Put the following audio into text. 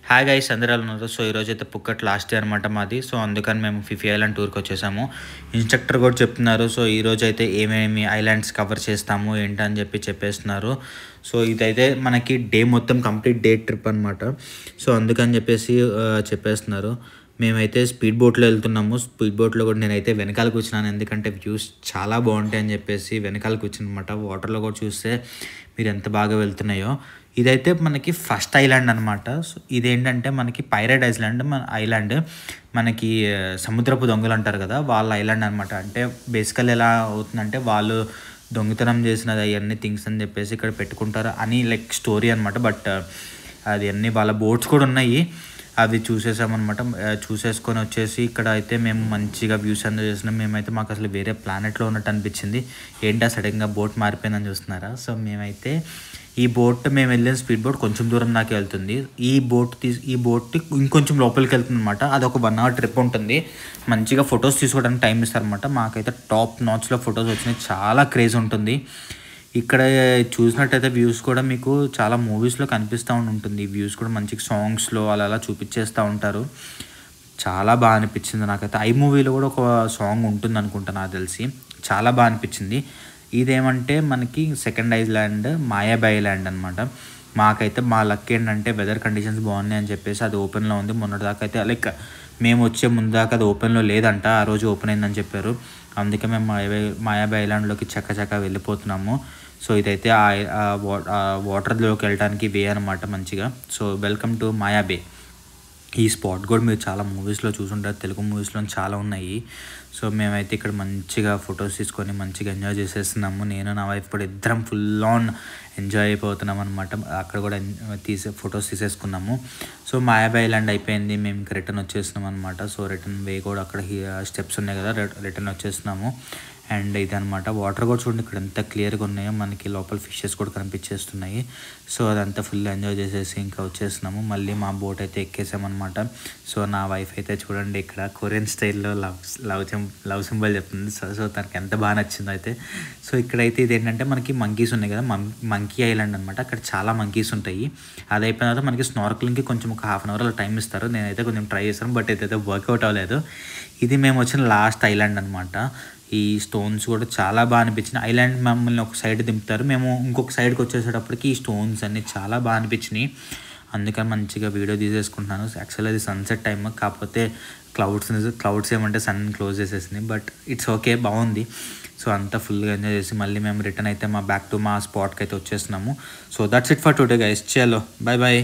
Hi guys అందరూ ఎలా ఉన్నారు. సో ఈరోజైతే పుక్కట్ లాస్ట్ డే అనమాట మాది. సో అందుకని మేము ఫిఫీ ఐలాండ్ టూర్కి వచ్చేసాము. ఇన్స్ట్రక్టర్ కూడా చెప్తున్నారు. సో ఈరోజు అయితే ఏమేమి ఐలాండ్స్ కవర్ చేస్తాము ఏంటని చెప్పేస్తున్నారు. సో ఇదైతే మనకి డే మొత్తం కంప్లీట్ డే ట్రిప్ అనమాట. సో అందుకని చెప్పేస్తున్నారు. మేమైతే స్పీడ్ బోట్లో వెళ్తున్నాము. స్పీడ్ బోట్లో కూడా నేనైతే వెనకాల కూర్చున్నాను, ఎందుకంటే వ్యూస్ చాలా బాగుంటాయి అని చెప్పేసి వెనకాల కూర్చుని అనమాట. వాటర్లో కూడా చూస్తే మీరు ఎంత బాగా వెళ్తున్నాయో. ఇదైతే మనకి ఫస్ట్ ఐలాండ్ అనమాట. సో ఇదేంటంటే మనకి పైరేట్ ఐలాండ్ మనకి సముద్రపు దొంగలు అంటారు కదా, వాళ్ళ ఐలాండ్ అనమాట. అంటే బేసికల్ ఎలా అవుతుందంటే వాళ్ళు దొంగతనం చేసినది అవన్నీ థింగ్స్ అని చెప్పేసి ఇక్కడ పెట్టుకుంటారు అని లైక్ స్టోరీ అనమాట. బట్ అది అన్నీ వాళ్ళ బోట్స్ కూడా ఉన్నాయి, అవి చూసేసామన్నమాట. చూసేసుకొని వచ్చేసి ఇక్కడ అయితే మేము మంచిగా వ్యూస్ అందరూ చేసినాం. మేమైతే మాకు అసలు వేరే ప్లానెట్లో ఉన్నట్టు అనిపించింది. ఏంటా సడన్గా బోట్ మారిపోయిందని చూస్తున్నారా. సో మేమైతే మేము వెళ్ళిన స్పీడ్ బోట్ కొంచెం దూరం దాకా వెళ్తుంది. ఈ బోట్ ఇంకొంచెం లోపలికి వెళ్తుంది అనమాట. అది ఒక 1 hour ట్రిప్ ఉంటుంది. మంచిగా ఫొటోస్ తీసుకోవడానికి టైం ఇస్తారనమాట. మాకైతే టాప్ నాచ్లో ఫొటోస్ వచ్చినాయి, చాలా క్రేజ్ ఉంటుంది. ఇక్కడ చూసినట్టయితే వ్యూస్ కూడా మీకు చాలా మూవీస్లో కనిపిస్తూ ఉంటుంది. వ్యూస్ కూడా మంచిగా సాంగ్స్లో అలా చూపించేస్తూ ఉంటారు. చాలా బాగా అనిపించింది నాకైతే. ఐ మూవీలో కూడా ఒక సాంగ్ ఉంటుంది అనుకుంటా, నాకు తెలిసి. చాలా బాగా అనిపించింది. ఇదేమంటే మనకి సెకండ్ ఐలాండ్ మాయాబాయ్ ఐలాండ్ అనమాట. మాకైతే మా లక్ ఏంటంటే వెదర్ కండిషన్స్ బాగున్నాయి అని చెప్పేసి అది ఓపెన్లో ఉంది. మొన్నటిదాకా అయితే లైక్ మేము వచ్చే ముందు దాకా అది ఓపెన్లో లేదంట, ఆ రోజు ఓపెన్ అయిందని చెప్పారు. అందుకే మేము మాయాబాయ్ ఐలాండ్లోకి చక్క వెళ్ళిపోతున్నాము. సో ఇదైతే వాటర్లోకి వెళ్ళడానికి వే అనమాట మంచిగా. So welcome to Maya Bay. ఈ స్పాట్ కూడా మీరు చాలా మూవీస్లో చూసుంటారు, తెలుగు మూవీస్లో చాలా ఉన్నాయి. సో మేమైతే ఇక్కడ మంచిగా ఫొటోస్ తీసుకొని మంచిగా ఎంజాయ్ చేసేస్తున్నాము. నేను నా వైఫ్ కూడా ఇద్దరం ఫుల్ ఆన్ ఎంజాయ్ అయిపోతున్నాం అనమాట. అక్కడ కూడా ఫొటోస్ తీసేసుకున్నాము. సో మాయాబాయ్ ఐలాండ్ అయిపోయింది, మేము ఇంకా రిటర్న్ వచ్చేస్తున్నాం అనమాట. సో రిటర్న్ వే కూడా అక్కడ స్టెప్స్ ఉన్నాయి కదా, రిటర్న్ వచ్చేస్తున్నాము. అండ్ ఇదనమాట. వాటర్ కూడా చూడండి ఇక్కడ ఎంత క్లియర్గా ఉన్నాయో, మనకి లోపల ఫిషెస్ కూడా కనిపించేస్తున్నాయి. సో అదంతా ఫుల్ ఎంజాయ్ చేసేసి ఇంకా వచ్చేస్తున్నాము. మళ్ళీ మా బోట్ అయితే ఎక్కేసామన్నమాట. సో నా వైఫ్ అయితే చూడండి ఇక్కడ కొరియన్ స్టైల్లో లవ్ సింబల్ చెప్తుంది. సో తనకి ఎంత బాగా నచ్చిందో అయితే. సో ఇక్కడైతే ఇదేంటంటే మనకి మంకీస్ ఉన్నాయి కదా, మంకీ ఐలాండ్ అనమాట. అక్కడ చాలా మంకీస్ ఉంటాయి. అది అయిపోయిన తర్వాత మనకి స్నార్కలింగ్కి కొంచెం ఒక 1/2 hour అలా టైం ఇస్తారు. నేనైతే కొంచెం ట్రై చేస్తాను, బట్ ఇదైతే వర్కౌట్ అవ్వలేదు. ఇది మేము వచ్చిన లాస్ట్ ఐలాండ్ అనమాట. ఈ స్టోన్స్ కూడా చాలా బాగా అనిపించినాయి. ఐలాండ్ మమ్మల్ని ఒక సైడ్ దింపుతారు, మేము ఇంకొక సైడ్కి వచ్చేసేటప్పటికి ఈ స్టోన్స్ అన్నీ చాలా బాగా అనిపించినాయి. అందుకని మంచిగా వీడియో తీసేసుకుంటున్నాను. యాక్చువల్లీ అది సన్సెట్ టైమ్, కాకపోతే క్లౌడ్స్ ఏమంటే సన్ క్లోజ్ చేసేసింది. బట్ ఇట్స్ ఓకే, బాగుంది. సో అంతా ఫుల్గా ఎంజాయ్ చేసి మళ్ళీ మేము రిటర్న్ అయితే బ్యాక్ టు మా స్పాట్కి అయితే వచ్చేస్తున్నాము. So that's it for today guys. చలో బై బాయ్.